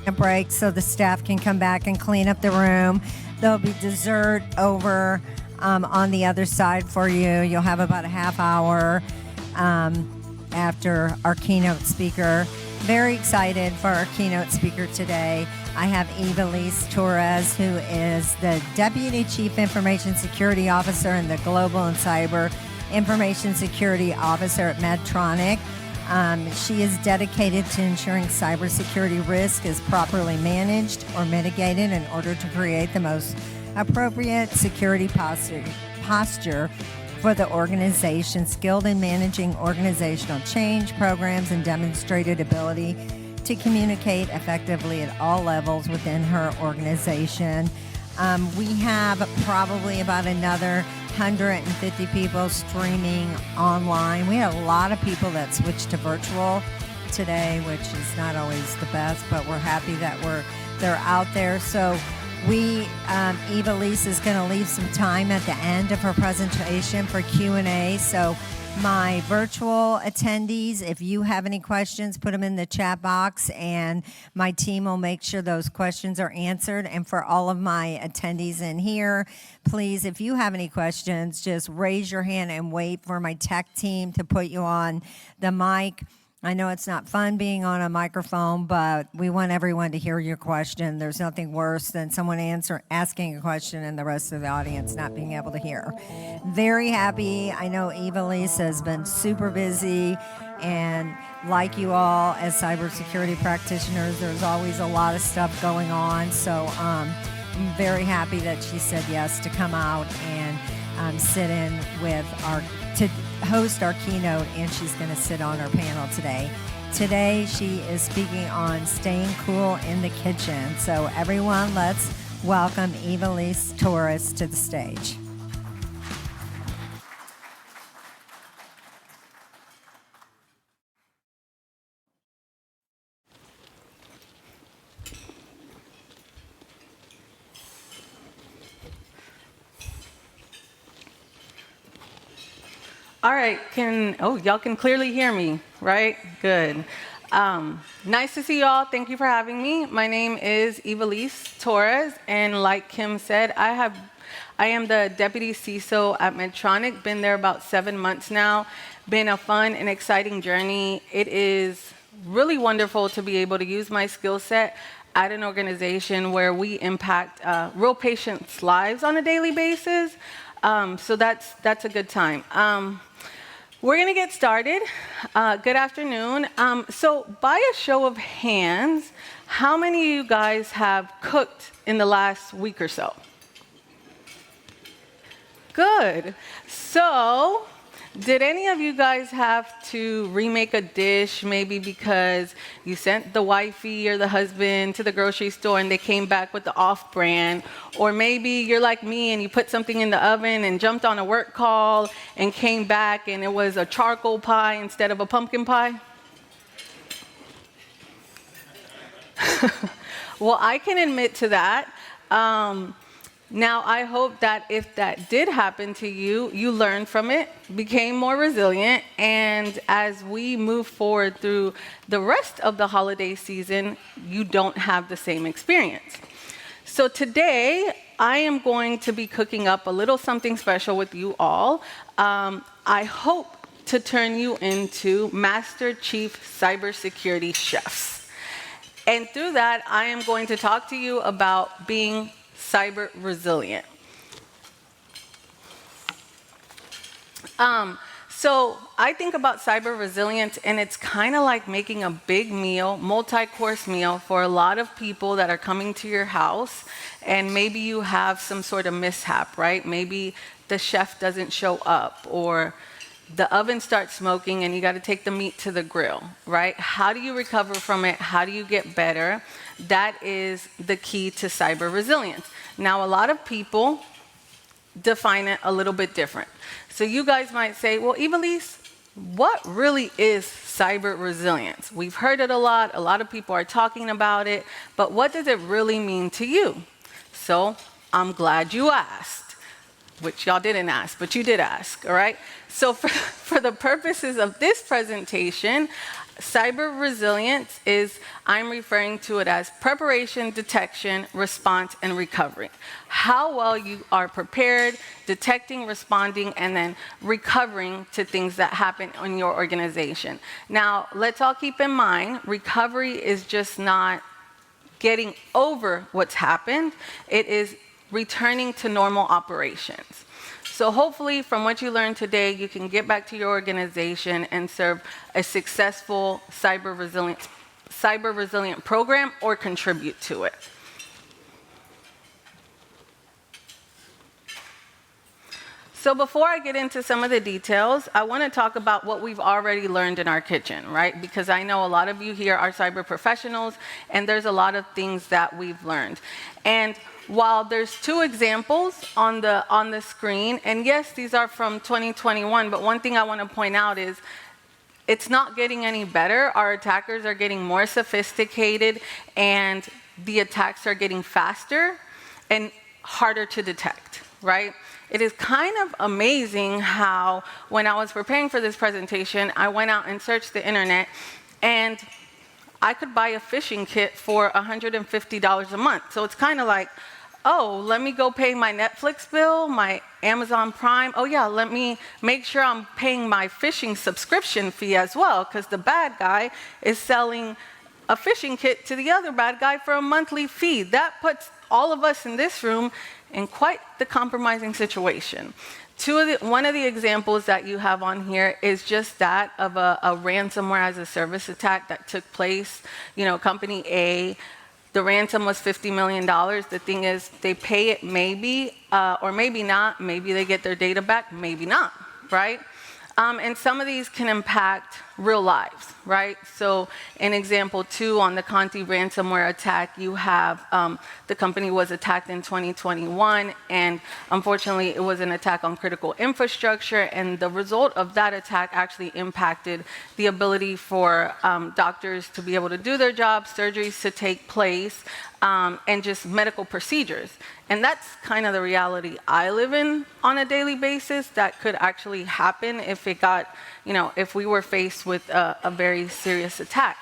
a break so the staff can come back and clean up the room. There'll be dessert over on the other side for you. You'll have about a half hour after our keynote speaker. Very excited for our keynote speaker today. I have Ivelisse Torres, who is the Deputy Chief Information Security Officer and the Global and Cyber Information Security Officer at Medtronic. She is dedicated to ensuring cybersecurity risk is properly managed or mitigated in order to create the most appropriate security posture for the organization, skilled in managing organizational change programs, and demonstrated ability to communicate effectively at all levels within her organization. We have probably about another 150 people streaming online. We had a lot of people that switched to virtual today, which is not always the best, but we're happy that they're out there. So Ivelisse is going to leave some time at the end of her presentation for Q&A. So my virtual attendees, if you have any questions, put them in the chat box and my team will make sure those questions are answered. And for all of my attendees in here, please, if you have any questions, just raise your hand and wait for my tech team to put you on the mic. I know it's not fun being on a microphone, but we want everyone to hear your question. There's nothing worse than someone asking a question and the rest of the audience not being able to hear. Very happy. I know Ivelisse has been super busy, and like you all as cybersecurity practitioners, there's always a lot of stuff going on. So I'm very happy that she said yes to come out and sit in with to host our keynote, and she's going to sit on our panel today. Today, she is speaking on staying cool in the kitchen. So everyone, let's welcome Ivelisse Torres to the stage. All right, y'all can clearly hear me, right? Good. Nice to see y'all. Thank you for having me. My name is Ivelisse Torres, and like Kim said, I am the Deputy CISO at Medtronic. Been there about 7 months now. Been a fun and exciting journey. It is really wonderful to be able to use my skill set at an organization where we impact real patients' lives on a daily basis. So that's a good time. We're going to get started. Good afternoon. So by a show of hands, how many of you guys have cooked in the last week or so? Good. So did any of you guys have to remake a dish, maybe because you sent the wifey or the husband to the grocery store and they came back with the off-brand? Or maybe you're like me and you put something in the oven and jumped on a work call and came back and it was a charcoal pie instead of a pumpkin pie? Well, I can admit to that. Now, I hope that if that did happen to you, you learned from it, became more resilient, and as we move forward through the rest of the holiday season, you don't have the same experience. So today, I am going to be cooking up a little something special with you all. I hope to turn you into Master Chief Cybersecurity Chefs. And through that, I am going to talk to you about being cyber resilient. So I think about cyber resilience, and it's kind of like making a big meal, multi-course meal for a lot of people that are coming to your house, and maybe you have some sort of mishap, right? Maybe the chef doesn't show up, or the oven starts smoking and you got to take the meat to the grill, right? How do you recover from it? How do you get better? That is the key to cyber resilience. Now, a lot of people define it a little bit different. So you guys might say, well, Ivelisse, what really is cyber resilience? We've heard it a lot of people are talking about it, but what does it really mean to you? So I'm glad you asked, which y'all didn't ask, but you did ask, all right? So for the purposes of this presentation, Cyber resilience is, I'm referring to it as preparation, detection, response, and recovery. How well you are prepared, detecting, responding, and then recovering to things that happen in your organization. Now, let's all keep in mind, recovery is just not getting over what's happened. It is returning to normal operations. So hopefully from what you learned today, you can get back to your organization and serve a successful cyber resilient program or contribute to it. So before I get into some of the details, I want to talk about what we've already learned in our kitchen, right? Because I know a lot of you here are cyber professionals, and there's a lot of things that we've learned. And while there's 2 examples on the screen, and yes, these are from 2021, but one thing I want to point out is it's not getting any better. Our attackers are getting more sophisticated, and the attacks are getting faster and harder to detect, right? It is kind of amazing how, when I was preparing for this presentation, I went out and searched the internet, and I could buy a phishing kit for $150 a month. So it's kind of like, oh, let me go pay my Netflix bill, my Amazon Prime. Oh yeah, let me make sure I'm paying my phishing subscription fee as well, because the bad guy is selling a phishing kit to the other bad guy for a monthly fee. That puts all of us in this room in quite the compromising situation. One of the examples that you have on here is just that of a ransomware as a service attack that took place. You know, company A, the ransom was $50 million. The thing is, they pay it maybe, or maybe not. Maybe they get their data back, maybe not, right? And some of these can impact real lives, right? So in example 2, on the Conti ransomware attack, you have the company was attacked in 2021, and unfortunately it was an attack on critical infrastructure, and the result of that attack actually impacted the ability for doctors to be able to do their jobs, surgeries to take place, and just medical procedures. And that's kind of the reality I live in on a daily basis that could actually happen if it got, you know, if we were faced with a very serious attack.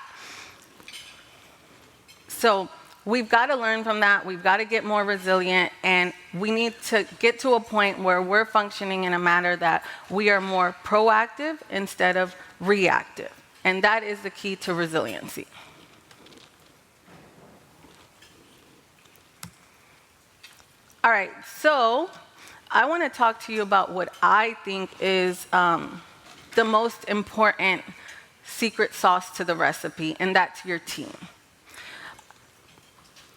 So we've got to learn from that. We've got to get more resilient, and we need to get to a point where we're functioning in a manner that we are more proactive instead of reactive. And that is the key to resiliency. All right, so I want to talk to you about what I think is the most important secret sauce to the recipe, and that's your team.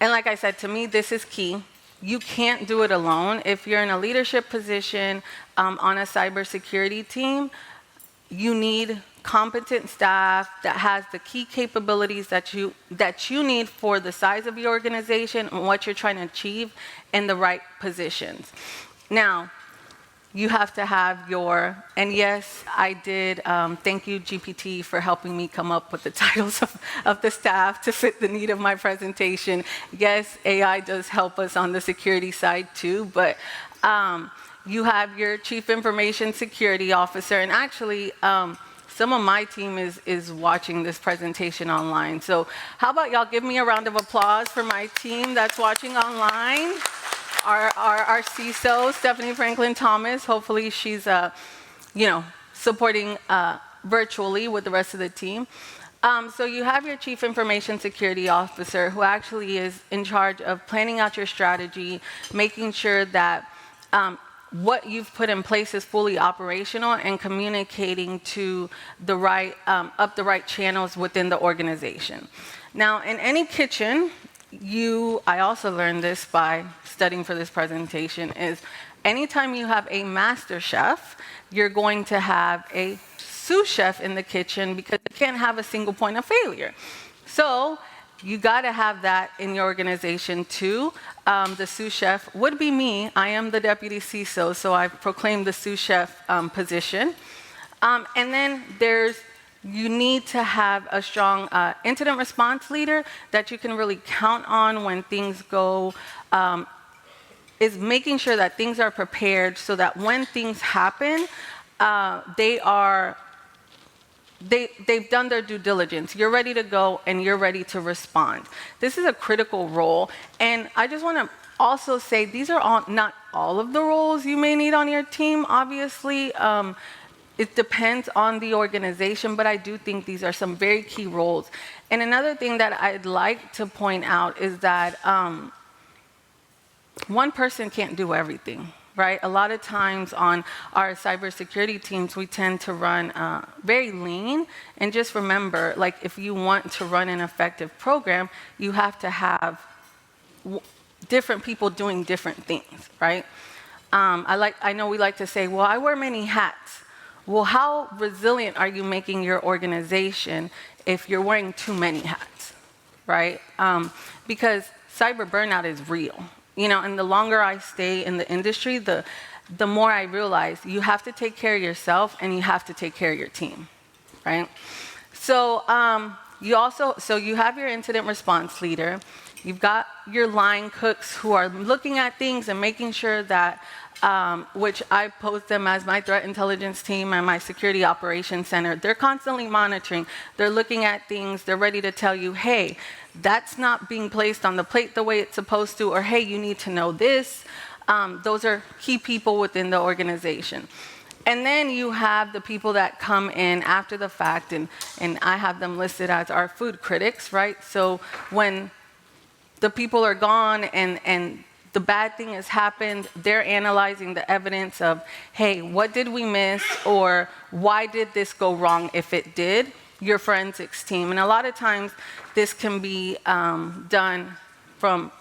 And like I said, to me, this is key. You can't do it alone. If you're in a leadership position on a cybersecurity team, you need competent staff that has the key capabilities that you need for the size of your organization and what you're trying to achieve in the right positions. Now, you have to have and yes, I did, thank you, GPT, for helping me come up with the titles of the staff to fit the need of my presentation. Yes, AI does help us on the security side too, but you have your Chief Information Security Officer, and actually, some of my team is watching this presentation online. So how about y'all give me a round of applause for my team that's watching online. Our CISO, Stephanie Franklin Thomas, hopefully she's supporting virtually with the rest of the team. So you have your Chief Information Security Officer, who actually is in charge of planning out your strategy, making sure that what you've put in place is fully operational, and communicating to the right channels within the organization. Now, in any kitchen, I also learned this by studying for this presentation, is anytime you have a master chef, you're going to have a sous chef in the kitchen, because you can't have a single point of failure. So you got to have that in your organization too. The sous chef would be me. I am the deputy CISO, so I've proclaimed the sous chef position. And then you need to have a strong incident response leader that you can really count on when things go, is making sure that things are prepared so that when things happen, they are they've done their due diligence. You're ready to go and you're ready to respond. This is a critical role. And I just want to also say these are not all of the roles you may need on your team, obviously. It depends on the organization, but I do think these are some very key roles. And another thing that I'd like to point out is that one person can't do everything. Right? A lot of times on our cybersecurity teams, we tend to run very lean. And just remember, like, if you want to run an effective program, you have to have different people doing different things, right? I know we like to say, well, I wear many hats. Well, how resilient are you making your organization if you're wearing too many hats, right? Because cyber burnout is real. And the longer I stay in the industry, the more I realize you have to take care of yourself and you have to take care of your team, right? So you have your incident response leader. You've got your line cooks who are looking at things and making sure that, which I pose them as my threat intelligence team and my security operations center. They're constantly monitoring. They're looking at things. They're ready to tell you, hey, that's not being placed on the plate the way it's supposed to, or hey, you need to know this. Those are key people within the organization. And then you have the people that come in after the fact, and I have them listed as our food critics, right? So when the people are gone and the bad thing has happened, they're analyzing the evidence of, hey, what did we miss, or why did this go wrong if it did? Your forensics team. And a lot of times this can be done from,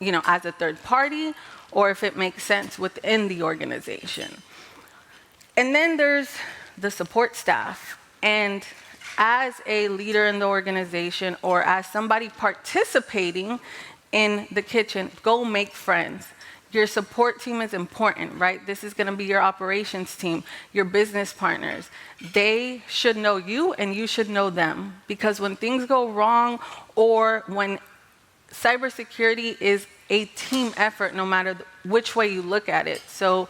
as a third party, or if it makes sense within the organization. And then there's the support staff. And as a leader in the organization, or as somebody participating in the kitchen, go make friends. Your support team is important, right? This is going to be your operations team, your business partners. They should know you and you should know them, because when things go wrong, or when cybersecurity is a team effort, no matter which way you look at it. So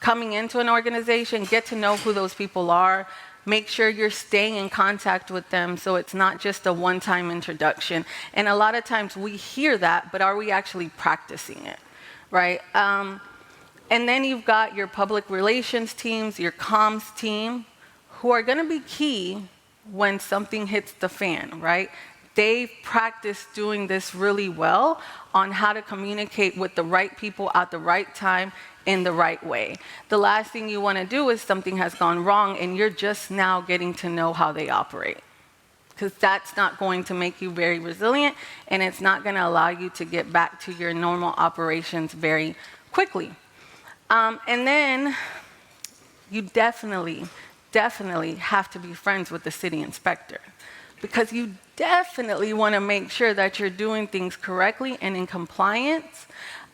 coming into an organization, get to know who those people are. Make sure you're staying in contact with them so it's not just a one-time introduction. And a lot of times we hear that, but are we actually practicing it, right? And then you've got your public relations teams, your comms team, who are going to be key when something hits the fan, right? They've practiced doing this really well on how to communicate with the right people at the right time in the right way. The last thing you want to do is something has gone wrong and you're just now getting to know how they operate, because that's not going to make you very resilient, and it's not going to allow you to get back to your normal operations very quickly. And then you definitely have to be friends with the city inspector, because you definitely want to make sure that you're doing things correctly and in compliance.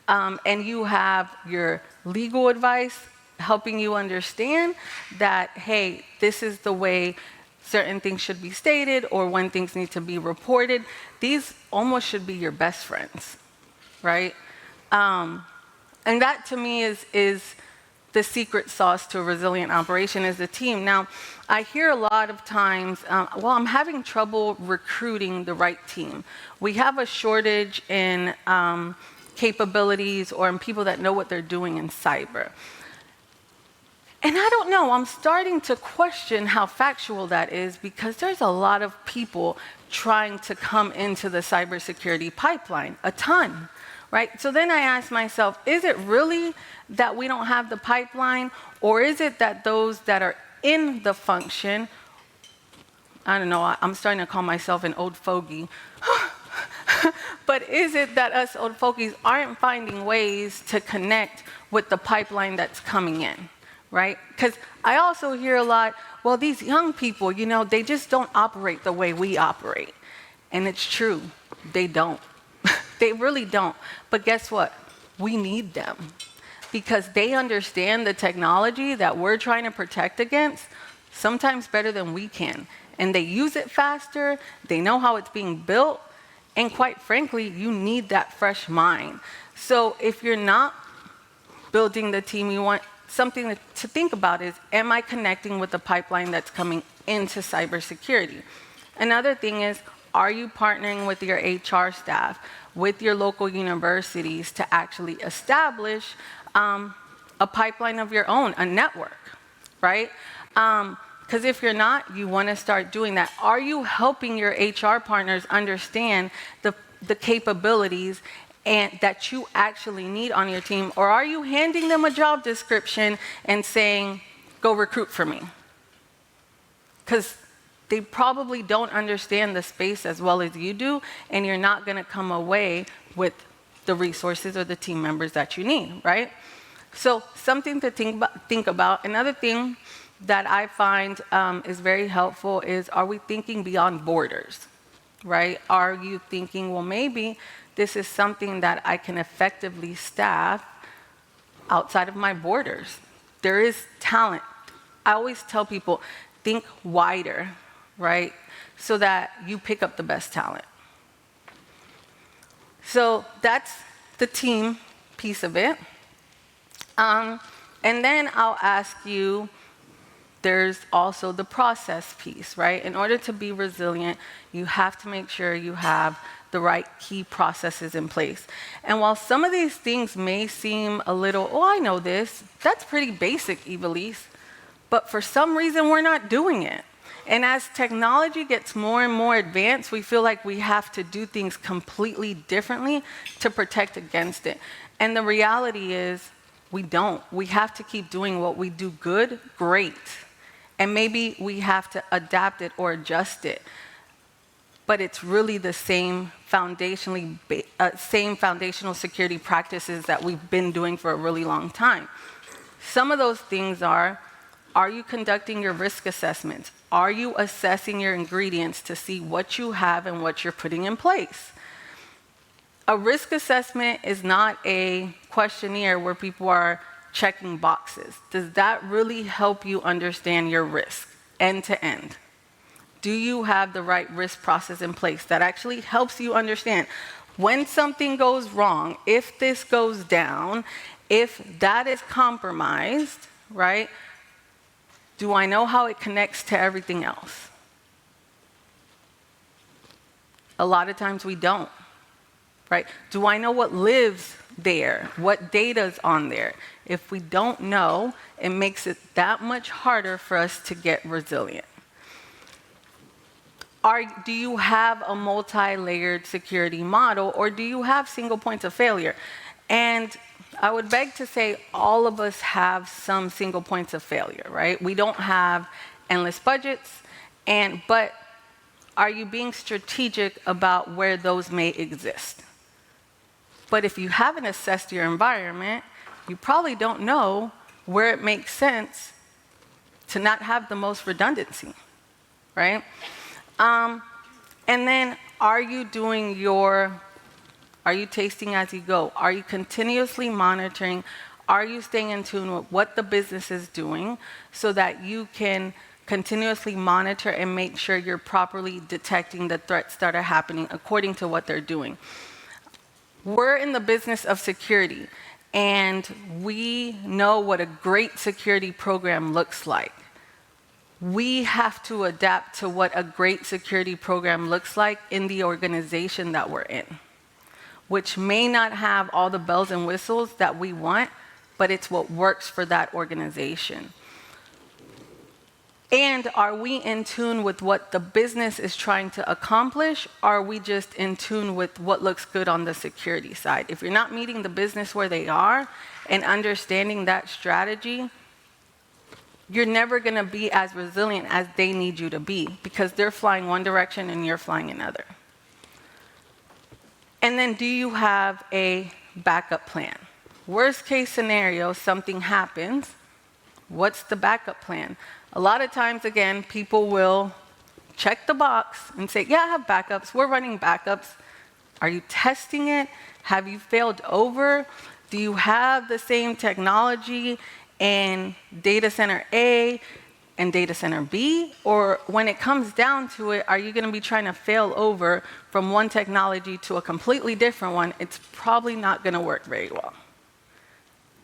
And you have your legal advice helping you understand that, hey, this is the way certain things should be stated, or when things need to be reported. These almost should be your best friends, right? And that to me is the secret sauce to a resilient operation, is the team. Now, I hear a lot of times, well, I'm having trouble recruiting the right team. We have a shortage in capabilities or in people that know what they're doing in cyber. And I don't know, I'm starting to question how factual that is, because there's a lot of people trying to come into the cybersecurity pipeline, a ton, right? So then I ask myself, is it really that we don't have the pipeline, or is it that those that are in the function, I don't know, I'm starting to call myself an old fogey, but is it that us old fogies aren't finding ways to connect with the pipeline that's coming in, right? Because I also hear a lot, well, these young people, they just don't operate the way we operate. And it's true, they don't. They really don't. But guess what? We need them, because they understand the technology that we're trying to protect against sometimes better than we can. And they use it faster, they know how it's being built, and quite frankly, you need that fresh mind. So if you're not building the team, you want something to think about is, am I connecting with the pipeline that's coming into cybersecurity. Another thing is, are you partnering with your HR staff, with your local universities to actually establish a pipeline of your own, a network, right? Because if you're not, you want to start doing that. Are you helping your HR partners understand the capabilities and that you actually need on your team? Or are you handing them a job description and saying, go recruit for me? Because they probably don't understand the space as well as you do, and you're not going to come away with the resources or the team members that you need, right? So something to think about. Another thing that I find is very helpful is, are we thinking beyond borders, right? Are you thinking, well, maybe this is something that I can effectively staff outside of my borders? There is talent. I always tell people, think wider, right? So that you pick up the best talent. So that's the team piece of it. And then I'll ask you, there's also the process piece, right? In order to be resilient, you have to make sure you have the right key processes in place. And while some of these things may seem a little, oh, I know this, that's pretty basic, Ivelisse, but for some reason we're not doing it. And as technology gets more and more advanced, we feel like we have to do things completely differently to protect against it. And the reality is, we don't. We have to keep doing what we do good, great. And maybe we have to adapt it or adjust it. But it's really the same foundational security practices that we've been doing for a really long time. Some of those things are you conducting your risk assessments? Are you assessing your ingredients to see what you have and what you're putting in place? A risk assessment is not a questionnaire where people are checking boxes. Does that really help you understand your risk end to end? Do you have the right risk process in place that actually helps you understand when something goes wrong, if this goes down, if that is compromised, right? Do I know how it connects to everything else? A lot of times we don't, right? Do I know what lives there? What data's on there? If we don't know, it makes it that much harder for us to get resilient. Do you have a multi-layered security model, or do you have single points of failure? And I would beg to say all of us have some single points of failure, right? We don't have endless budgets, but are you being strategic about where those may exist? But if you haven't assessed your environment, you probably don't know where it makes sense to not have the most redundancy, right? And then are you tasting as you go? Are you continuously monitoring? Are you staying in tune with what the business is doing so that you can continuously monitor and make sure you're properly detecting the threats that are happening according to what they're doing? We're in the business of security, and we know what a great security program looks like. We have to adapt to what a great security program looks like in the organization that we're in, which may not have all the bells and whistles that we want, but it's what works for that organization. And are we in tune with what the business is trying to accomplish? Or are we just in tune with what looks good on the security side? If you're not meeting the business where they are and understanding that strategy, you're never going to be as resilient as they need you to be, because they're flying one direction and you're flying another. And then, do you have a backup plan? Worst case scenario, something happens. What's the backup plan? A lot of times, again, people will check the box and say, yeah, I have backups. We're running backups. Are you testing it? Have you failed over? Do you have the same technology in data center A and data center B? Or when it comes down to it, are you going to be trying to fail over from one technology to a completely different one? It's probably not going to work very well.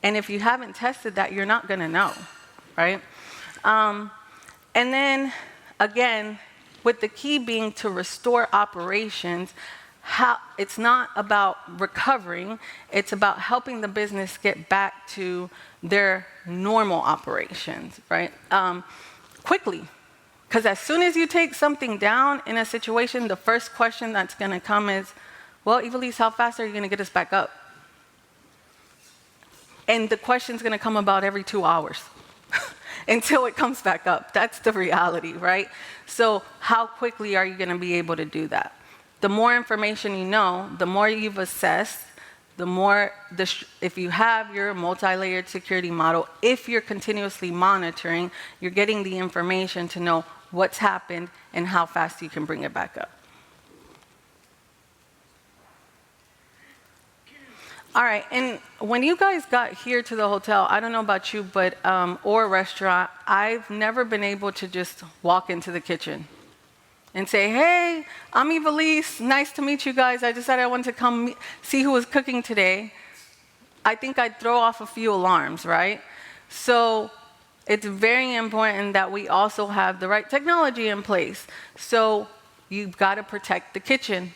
And if you haven't tested that, you're not going to know, right? And then again, with the key being to restore operations, it's not about recovering, it's about helping the business get back to their normal operations, right? Quickly. Because as soon as you take something down in a situation, the first question that's going to come is, well, Ivelisse, how fast are you going to get us back up? And the question's going to come about every 2 hours until it comes back up. That's the reality, right? So how quickly are you going to be able to do that? The more information you know, the more you've assessed, the more, if you have your multi-layered security model, if you're continuously monitoring, you're getting the information to know what's happened and how fast you can bring it back up. All right, and when you guys got here to the hotel, I don't know about you, but or restaurant, I've never been able to just walk into the kitchen and say, hey, I'm Ivelisse, nice to meet you guys. I decided I wanted to come see who was cooking today. I think I'd throw off a few alarms, right? So it's very important that we also have the right technology in place. So you've got to protect the kitchen,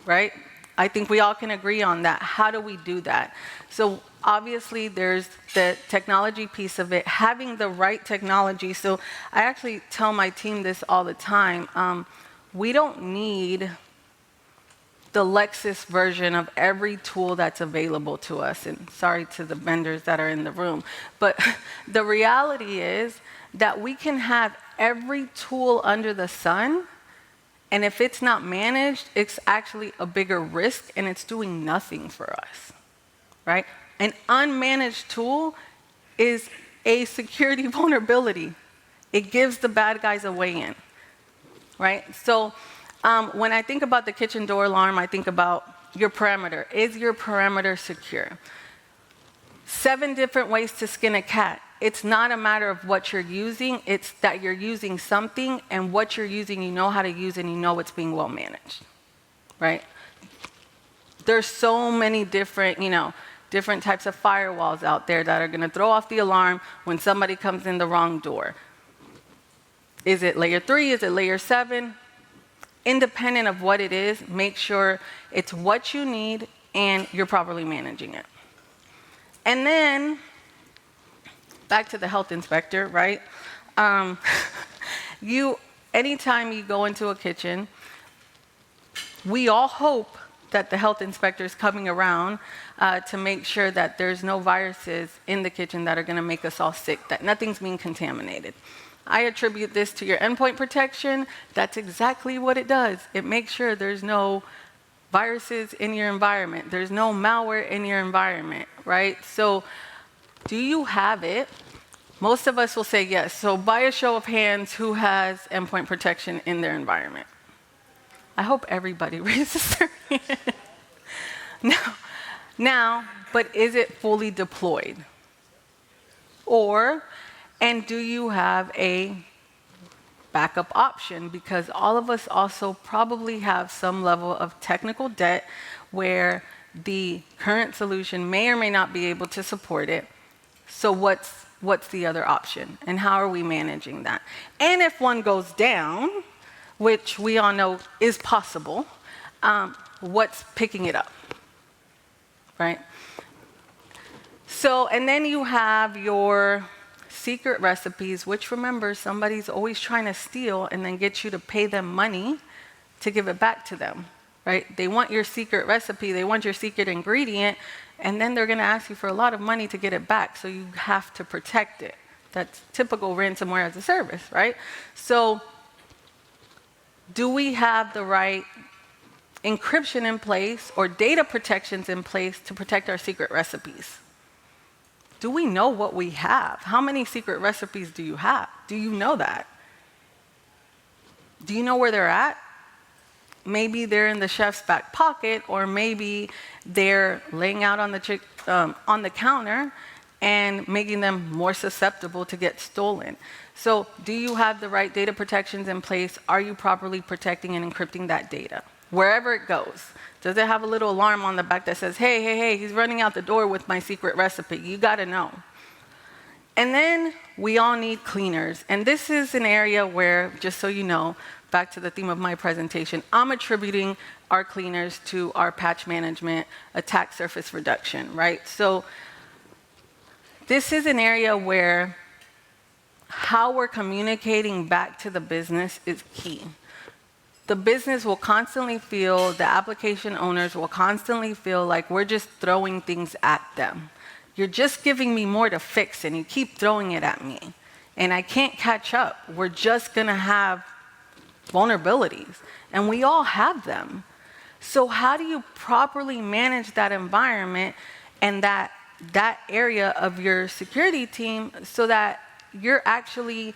right? I think we all can agree on that. How do we do that? So obviously there's the technology piece of it, having the right technology. So I actually tell my team this all the time. We don't need the Lexus version of every tool that's available to us. And sorry to the vendors that are in the room. But the reality is that we can have every tool under the sun, and if it's not managed, it's actually a bigger risk and it's doing nothing for us, right? An unmanaged tool is a security vulnerability. It gives the bad guys a way in, right? So when I think about the kitchen door alarm, I think about your perimeter. Is your perimeter secure? 7 different ways to skin a cat. It's not a matter of what you're using, it's that you're using something, and what you're using, you know how to use, and you know it's being well managed, right? There's so many different, different types of firewalls out there that are going to throw off the alarm when somebody comes in the wrong door. Is it layer 3? Is it layer 7? Independent of what it is, make sure it's what you need and you're properly managing it. And then back to the health inspector, right? Anytime you go into a kitchen, we all hope that the health inspector is coming around to make sure that there's no viruses in the kitchen that are going to make us all sick, that nothing's being contaminated. I attribute this to your endpoint protection. That's exactly what it does. It makes sure there's no viruses in your environment. There's no malware in your environment, right? So do you have it? Most of us will say yes. So by a show of hands, who has endpoint protection in their environment? I hope everybody raises their hand. Now, but is it fully deployed? And do you have a backup option? Because all of us also probably have some level of technical debt where the current solution may or may not be able to support it. So what's the other option? And how are we managing that? And if one goes down, which we all know is possible, what's picking it up, right? So, and then you have your secret recipes, which, remember, somebody's always trying to steal and then get you to pay them money to give it back to them, right? They want your secret recipe, they want your secret ingredient, and then they're going to ask you for a lot of money to get it back, so you have to protect it. That's typical ransomware as a service, right? So do we have the right encryption in place or data protections in place to protect our secret recipes? Do we know what we have? How many secret recipes do you have? Do you know that? Do you know where they're at? Maybe they're in the chef's back pocket, or maybe they're laying out on the counter and making them more susceptible to get stolen. So do you have the right data protections in place? Are you properly protecting and encrypting that data? Wherever it goes. Does it have a little alarm on the back that says, hey, he's running out the door with my secret recipe? You got to know. And then we all need cleaners. And this is an area where, just so you know, back to the theme of my presentation, I'm attributing our cleaners to our patch management, attack surface reduction, right? So this is an area where how we're communicating back to the business is key. The business will constantly feel, the application owners will constantly feel like we're just throwing things at them. You're just giving me more to fix and you keep throwing it at me. And I can't catch up. We're just gonna have vulnerabilities. And we all have them. So how do you properly manage that environment and that area of your security team so that you're actually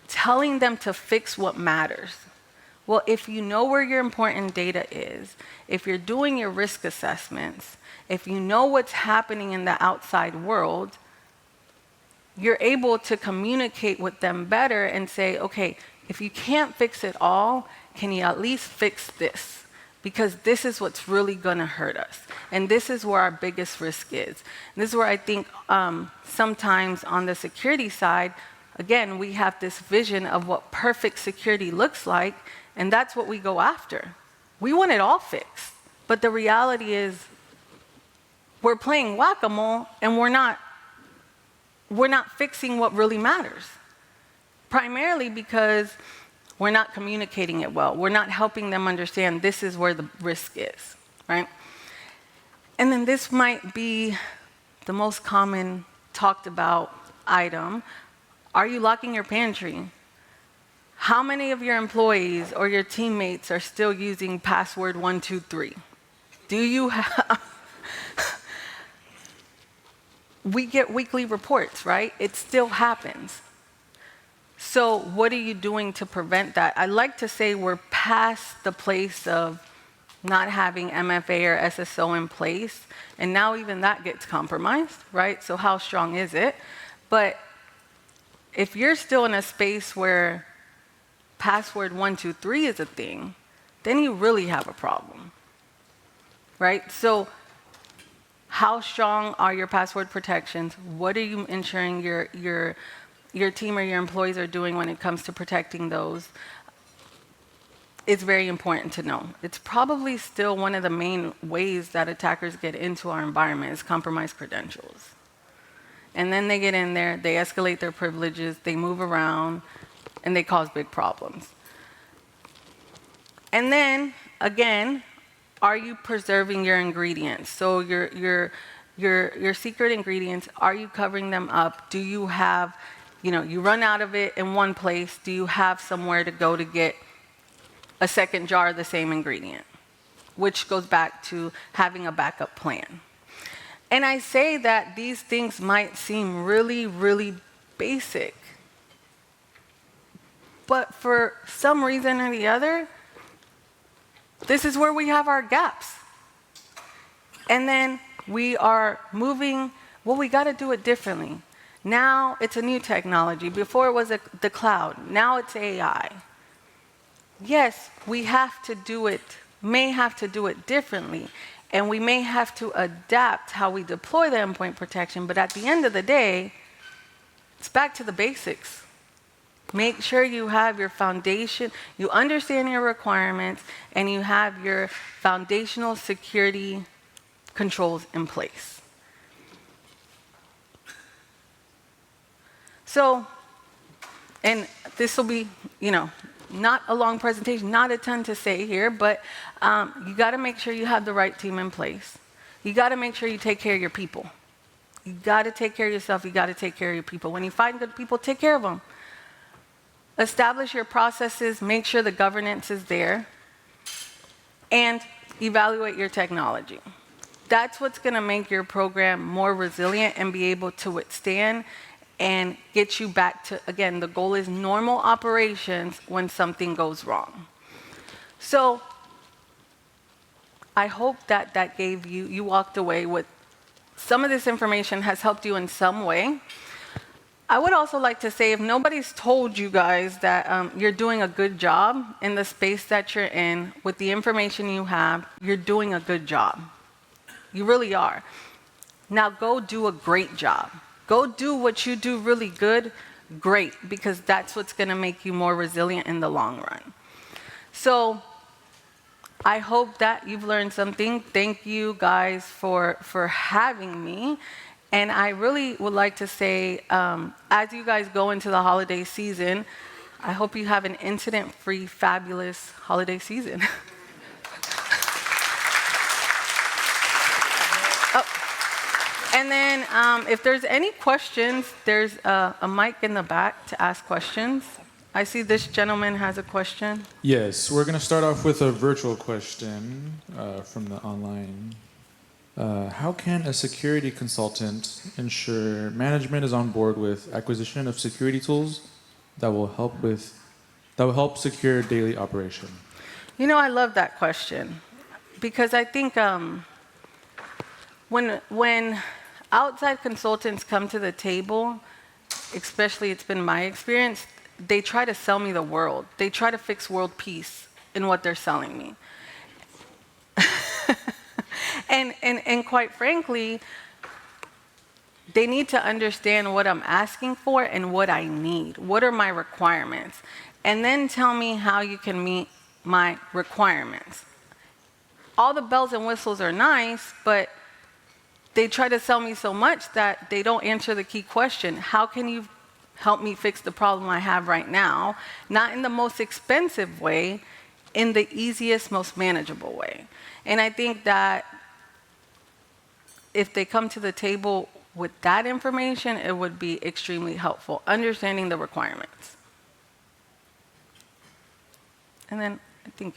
telling them to fix what matters? Well, if you know where your important data is, if you're doing your risk assessments, if you know what's happening in the outside world, you're able to communicate with them better and say, okay, if you can't fix it all, can you at least fix this? Because this is what's really going to hurt us. And this is where our biggest risk is. And this is where I think sometimes on the security side, again, we have this vision of what perfect security looks like, and that's what we go after. We want it all fixed. But the reality is we're playing whack-a-mole and we're not fixing what really matters. Primarily because we're not communicating it well. We're not helping them understand this is where the risk is, right? And then this might be the most common talked about item. Are you locking your pantry? How many of your employees or your teammates are still using password 123? Do you have... We get weekly reports, right? It still happens. So what are you doing to prevent that? I like to say we're past the place of not having MFA or SSO in place, and now even that gets compromised, right? So how strong is it? But if you're still in a space where password 123 is a thing, then you really have a problem, right? So how strong are your password protections? What are you ensuring your team or your employees are doing when it comes to protecting those? It's very important to know. It's probably still one of the main ways that attackers get into our environment is compromised credentials. And then they get in there, they escalate their privileges, they move around, and they cause big problems. And then, again, are you preserving your ingredients? So your secret ingredients, are you covering them up? Do you have, you run out of it in one place, do you have somewhere to go to get a second jar of the same ingredient? Which goes back to having a backup plan. And I say that these things might seem really, really basic, but for some reason or the other, this is where we have our gaps. And then we are moving, well, we got to do it differently. Now it's a new technology. Before it was the cloud. Now it's AI. Yes, we have to do it, may have to do it differently. And we may have to adapt how we deploy the endpoint protection. But at the end of the day, it's back to the basics. Make sure you have your foundation, you understand your requirements, and you have your foundational security controls in place. So, and this will be, not a long presentation, not a ton to say here, but you got to make sure you have the right team in place. You got to make sure you take care of your people. You got to take care of yourself. You got to take care of your people. When you find good people, take care of them. Establish your processes, make sure the governance is there, and evaluate your technology. That's what's going to make your program more resilient and be able to withstand and get you back to, again, the goal is normal operations when something goes wrong. So I hope that gave you walked away with some of this information has helped you in some way. I would also like to say, if nobody's told you guys that you're doing a good job in the space that you're in, with the information you have, you're doing a good job. You really are. Now go do a great job. Go do what you do really good, great, because that's what's going to make you more resilient in the long run. So I hope that you've learned something. Thank you guys for having me. And I really would like to say, as you guys go into the holiday season, I hope you have an incident-free, fabulous holiday season. And then if there's any questions, there's a mic in the back to ask questions. I see this gentleman has a question. Yes, we're going to start off with a virtual question from the online. How can a security consultant ensure management is on board with acquisition of security tools that will help secure daily operation? You know, I love that question because I think when outside consultants come to the table, especially it's been my experience, they try to sell me the world. They try to fix world peace in what they're selling me. and quite frankly, they need to understand what I'm asking for and what I need. What are my requirements? And then tell me how you can meet my requirements. All the bells and whistles are nice, but they try to sell me so much that they don't answer the key question. How can you help me fix the problem I have right now? Not in the most expensive way, in the easiest, most manageable way. And I think that if they come to the table with that information, it would be extremely helpful, understanding the requirements. And then I think...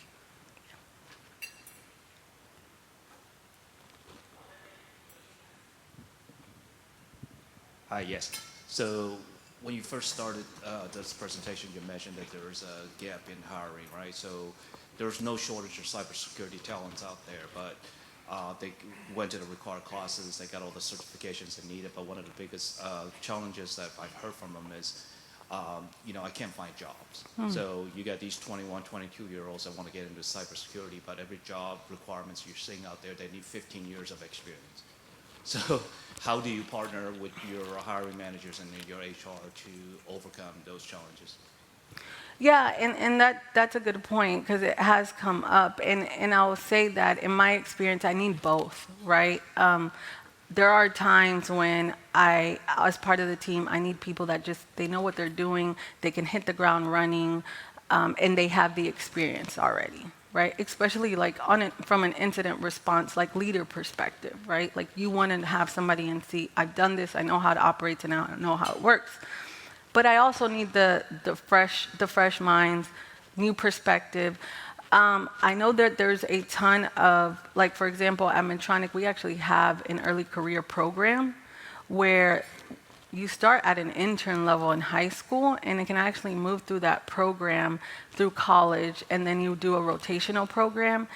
Yes. So when you first started this presentation, you mentioned that there was a gap in hiring, right? So there's no shortage of cybersecurity talents out there, but they went to the required classes, they got all the certifications they needed, but one of the biggest challenges that I've heard from them is, I can't find jobs. So you got these 21, 22-year-olds that want to get into cybersecurity, but every job requirements you're seeing out there, they need 15 years of experience. So how do you partner with your hiring managers and your HR to overcome those challenges? Yeah, and that's a good point because it has come up. And I will say that in my experience, I need both, right? There are times when as part of the team, I need people that they know what they're doing, they can hit the ground running, and they have the experience already, right? Especially from an incident response, leader perspective, right? You want to have somebody and see, I've done this, I know how to operate, and I know how it works. But I also need the fresh minds, new perspective. I know that there's a ton of, for example, at Medtronic, we actually have an early career program where you start at an intern level in high school, and it can actually move through that program through college, and then you do a rotational program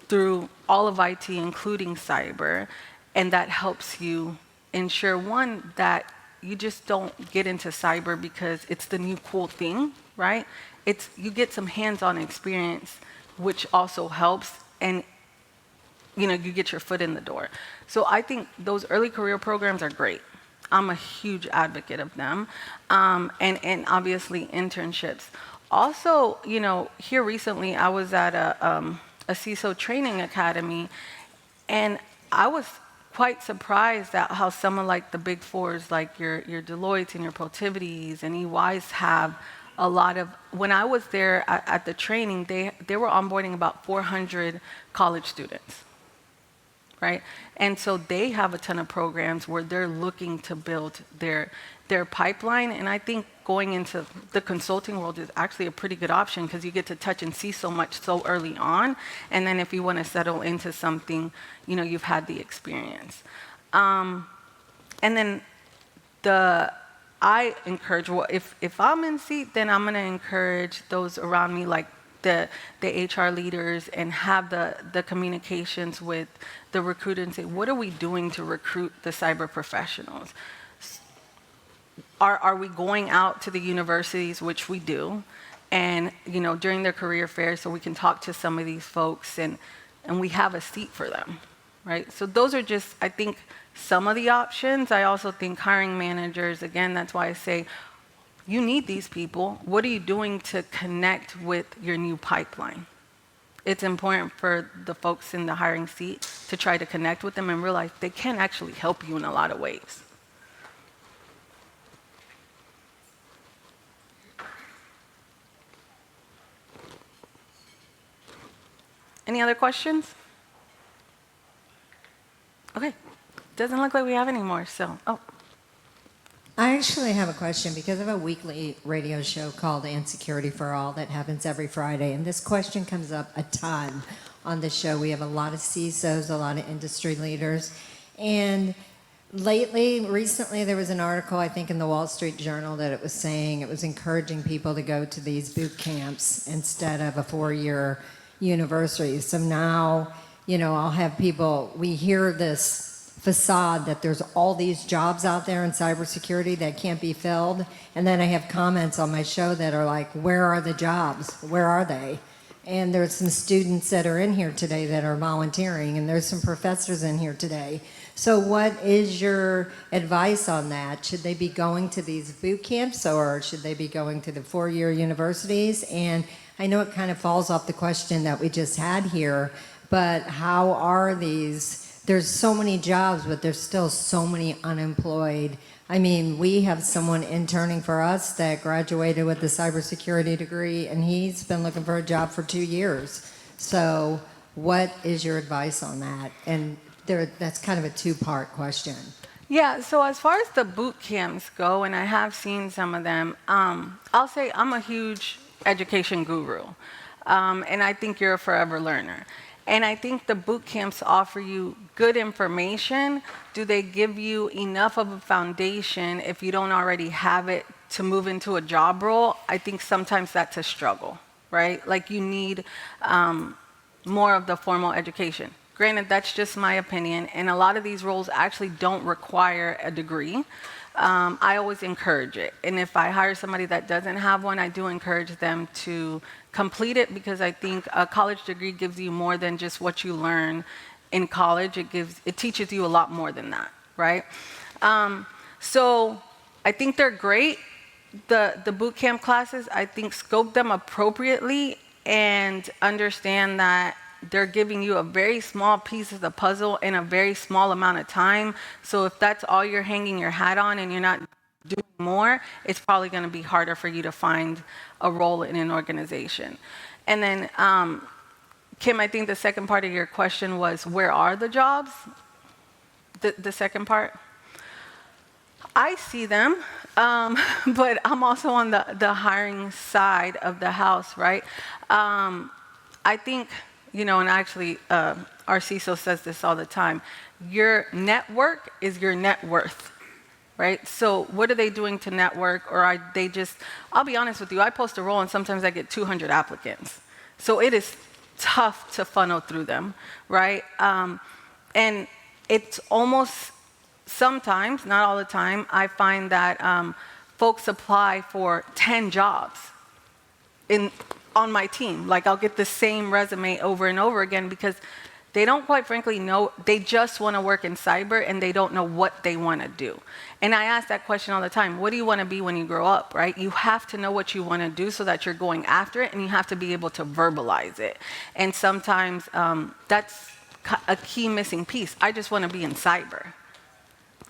through all of IT, including cyber, and that helps you ensure, one, that you just don't get into cyber because it's the new cool thing, right? You get some hands-on experience, which also helps, and you get your foot in the door. So I think those early career programs are great. I'm a huge advocate of them, and obviously internships. Also, here recently I was at a CISO training academy, and I was quite surprised at how some of the big fours, like your Deloittes and your Protivities and EYs, have a lot of. When I was there at the training, they were onboarding about 400 college students, right? And so they have a ton of programs where they're looking to build their pipeline. And I think going into the consulting world is actually a pretty good option because you get to touch and see so much so early on. And then if you want to settle into something, you've had the experience. And then I encourage, if I'm in seat, then I'm going to encourage those around me, like the HR leaders, and have the communications with the recruiter and say, what are we doing to recruit the cyber professionals? Are we going out to the universities, which we do, and during their career fairs, so we can talk to some of these folks and we have a seat for them, right? So those are just, I think, some of the options. I also think hiring managers, again, that's why I say, you need these people. What are you doing to connect with your new pipeline? It's important for the folks in the hiring seat to try to connect with them and realize they can actually help you in a lot of ways. Any other questions? Okay. Doesn't look like we have any more, so, I actually have a question because of a weekly radio show called And Security for All that happens every Friday, and this question comes up a ton on the show. We have a lot of CISOs, a lot of industry leaders, and recently there was an article, I think in the Wall Street Journal, that it was saying it was encouraging people to go to these boot camps instead of a 4-year university. So now, I'll have people, we hear this facade that there's all these jobs out there in cybersecurity that can't be filled, and then I have comments on my show that are like, where are the jobs? Where are they? And there's some students that are in here today that are volunteering, and there's some professors in here today. So what is your advice on that? Should they be going to these boot camps, or should they be going to the 4-year universities? And I know it kind of falls off the question that we just had here, but how are these? There's so many jobs, but there's still so many unemployed. I mean, we have someone interning for us that graduated with a cybersecurity degree, and he's been looking for a job for 2 years. So what is your advice on that? And that's kind of a two-part question. Yeah, so as far as the boot camps go, and I have seen some of them, I'll say I'm a huge education guru, and I think you're a forever learner. And I think the boot camps offer you good information. Do they give you enough of a foundation if you don't already have it to move into a job role? I think sometimes that's a struggle, right? Like you need more of the formal education. Granted, that's just my opinion, and a lot of these roles actually don't require a degree. I always encourage it. And if I hire somebody that doesn't have one, I do encourage them to complete it, because I think a college degree gives you more than just what you learn in college. It teaches you a lot more than that, right? So I think they're great. The boot camp classes, I think scope them appropriately and understand that they're giving you a very small piece of the puzzle in a very small amount of time. So if that's all you're hanging your hat on and you're not doing more, it's probably going to be harder for you to find a role in an organization. And then, Kim, I think the second part of your question was, where are the jobs? The second part? I see them, but I'm also on the hiring side of the house, right? I think, and actually our CISO says this all the time, your network is your net worth, right? So what are they doing to network, or are they just, I'll be honest with you, I post a role and sometimes I get 200 applicants. So it is tough to funnel through them, right? And it's almost, sometimes, not all the time, I find that folks apply for 10 jobs on my team. Like I'll get the same resume over and over again because they don't quite frankly know, they just want to work in cyber and they don't know what they want to do. And I ask that question all the time, what do you want to be when you grow up, right? You have to know what you want to do so that you're going after it, and you have to be able to verbalize it. And sometimes that's a key missing piece. I just want to be in cyber.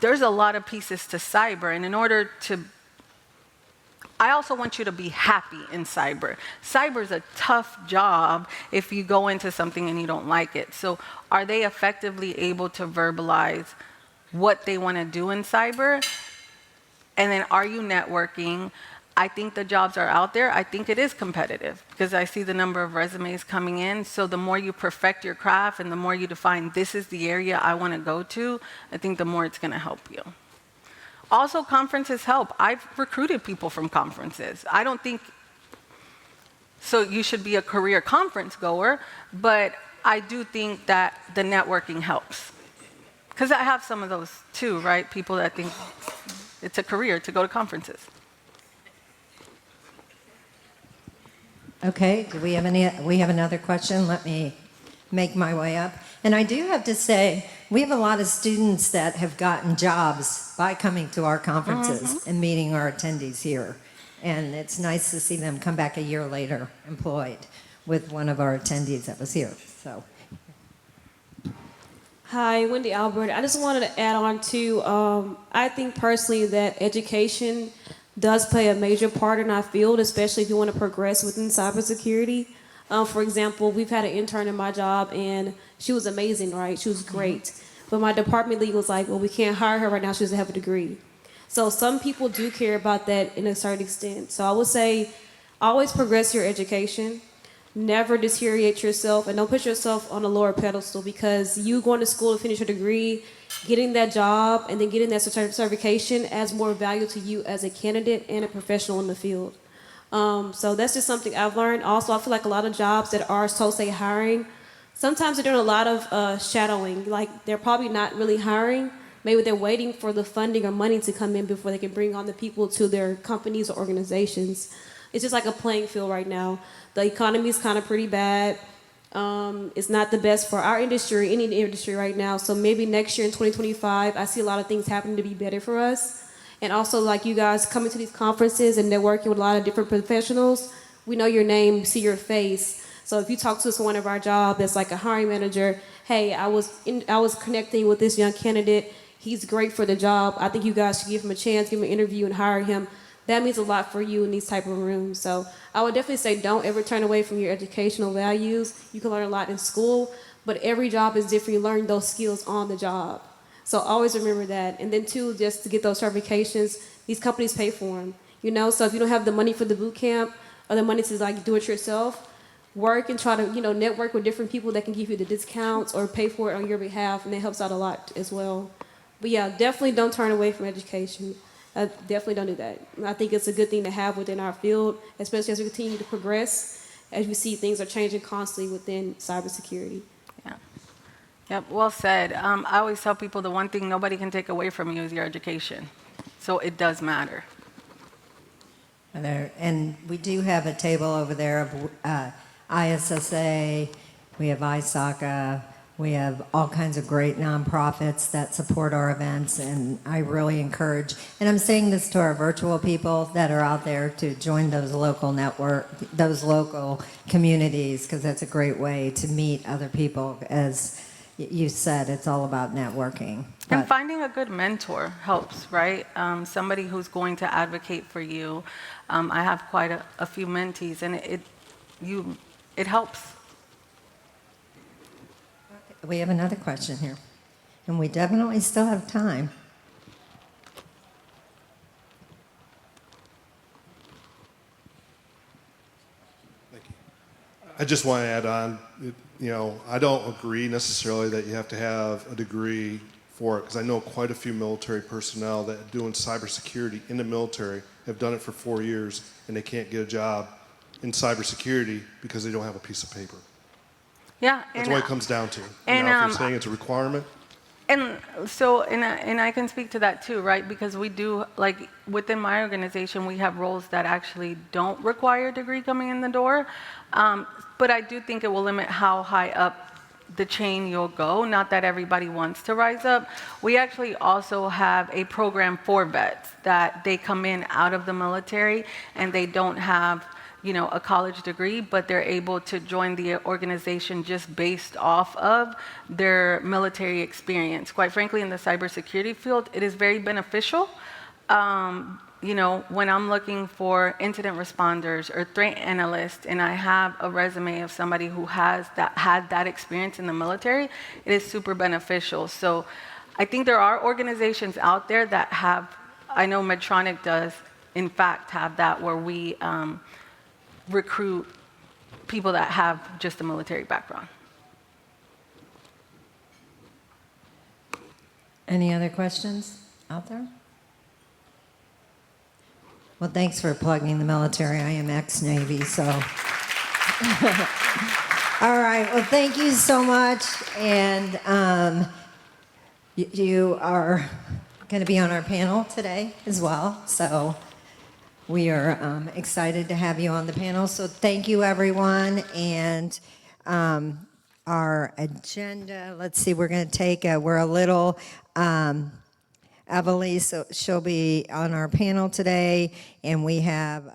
There's a lot of pieces to cyber, and in order to, I also want you to be happy in cyber. Cyber is a tough job if you go into something and you don't like it. So are they effectively able to verbalize what they want to do in cyber? And then are you networking? I think the jobs are out there. I think it is competitive because I see the number of resumes coming in. So the more you perfect your craft and the more you define this is the area I want to go to, I think the more it's going to help you. Also, conferences help. I've recruited people from conferences. I don't think, so you should be a career conference goer, but I do think that the networking helps. Because I have some of those too, right? People that think it's a career to go to conferences. Okay, do we have any? We have another question. Let me make my way up. And I do have to say, we have a lot of students that have gotten jobs by coming to our conferences and meeting our attendees here. And it's nice to see them come back a year later employed with one of our attendees that was here. So. Hi, Wendy Albert. I just wanted to add on to, I think personally that education does play a major part in our field, especially if you want to progress within cybersecurity. For example, we've had an intern in my job, and she was amazing, right? She was great. But my department lead was like, well, we can't hire her right now. She doesn't have a degree. So some people do care about that in a certain extent. So I would say always progress your education. Never deteriorate yourself, and don't put yourself on a lower pedestal, because you going to school to finish your degree, getting that job, and then getting that certification adds more value to you as a candidate and a professional in the field. So that's just something I've learned. Also, I feel like a lot of jobs that are so-say hiring, sometimes they're doing a lot of shadowing. Like, they're probably not really hiring. Maybe they're waiting for the funding or money to come in before they can bring on the people to their companies or organizations. It's just like a playing field right now. The economy is kind of pretty bad. It's not the best for our industry, any industry right now. So maybe next year in 2025, I see a lot of things happening to be better for us. And also, like, you guys coming to these conferences and networking with a lot of different professionals, we know your name, see your face. So if you talk to someone of our job that's like a hiring manager, hey, I was connecting with this young candidate. He's great for the job. I think you guys should give him a chance, give him an interview, and hire him. That means a lot for you in these type of rooms. So I would definitely say don't ever turn away from your educational values. You can learn a lot in school, but every job is different. You learn those skills on the job. So always remember that. And then too, just to get those certifications, these companies pay for them. You know, so if you don't have the money for the boot camp or the money to like do it yourself, work and try to, you know, network with different people that can give you the discounts or pay for it on your behalf, and it helps out a lot as well. But yeah, definitely don't turn away from education. Definitely don't do that. I think it's a good thing to have within our field, especially as we continue to progress, as we see things are changing constantly within cybersecurity. Yeah. Yep, well said. I always tell people the one thing nobody can take away from you is your education. So it does matter. And we do have a table over there of ISSA, we have ISACA, we have all kinds of great nonprofits that support our events, and I really encourage, and I'm saying this to our virtual people that are out there, to join those local those local communities, because that's a great way to meet other people. As you said, it's all about networking. And finding a good mentor helps, right? Somebody who's going to advocate for you. I have quite a few mentees, and it helps. We have another question here, and we definitely still have time. Thank you. I just want to add on, I don't agree necessarily that you have to have a degree for it, because I know quite a few military personnel that are doing cybersecurity in the military have done it for 4 years, and they can't get a job in cybersecurity because they don't have a piece of paper. Yeah, that's what it comes down to. And if you're saying it's a requirement. And so, and I can speak to that too, right? Because we do, like, within my organization, we have roles that actually don't require a degree coming in the door. But I do think it will limit how high up the chain you'll go. Not that everybody wants to rise up. We actually also have a program for vets that they come in out of the military and they don't have, a college degree, but they're able to join the organization just based off of their military experience. Quite frankly, in the cybersecurity field, it is very beneficial. When I'm looking for incident responders or threat analysts, and I have a resume of somebody who had that experience in the military, it is super beneficial. So I think there are organizations out there that have, I know Medtronic does, in fact, have that, where we recruit people that have just a military background. Any other questions out there? Well, thanks for plugging the military. I am ex-Navy, so. All right, well, thank you so much. And you are going to be on our panel today as well, so we are excited to have you on the panel. So thank you, everyone. And our agenda. Let's see, we're going to take we're a little, Ivelisse, she'll be on our panel today, and we have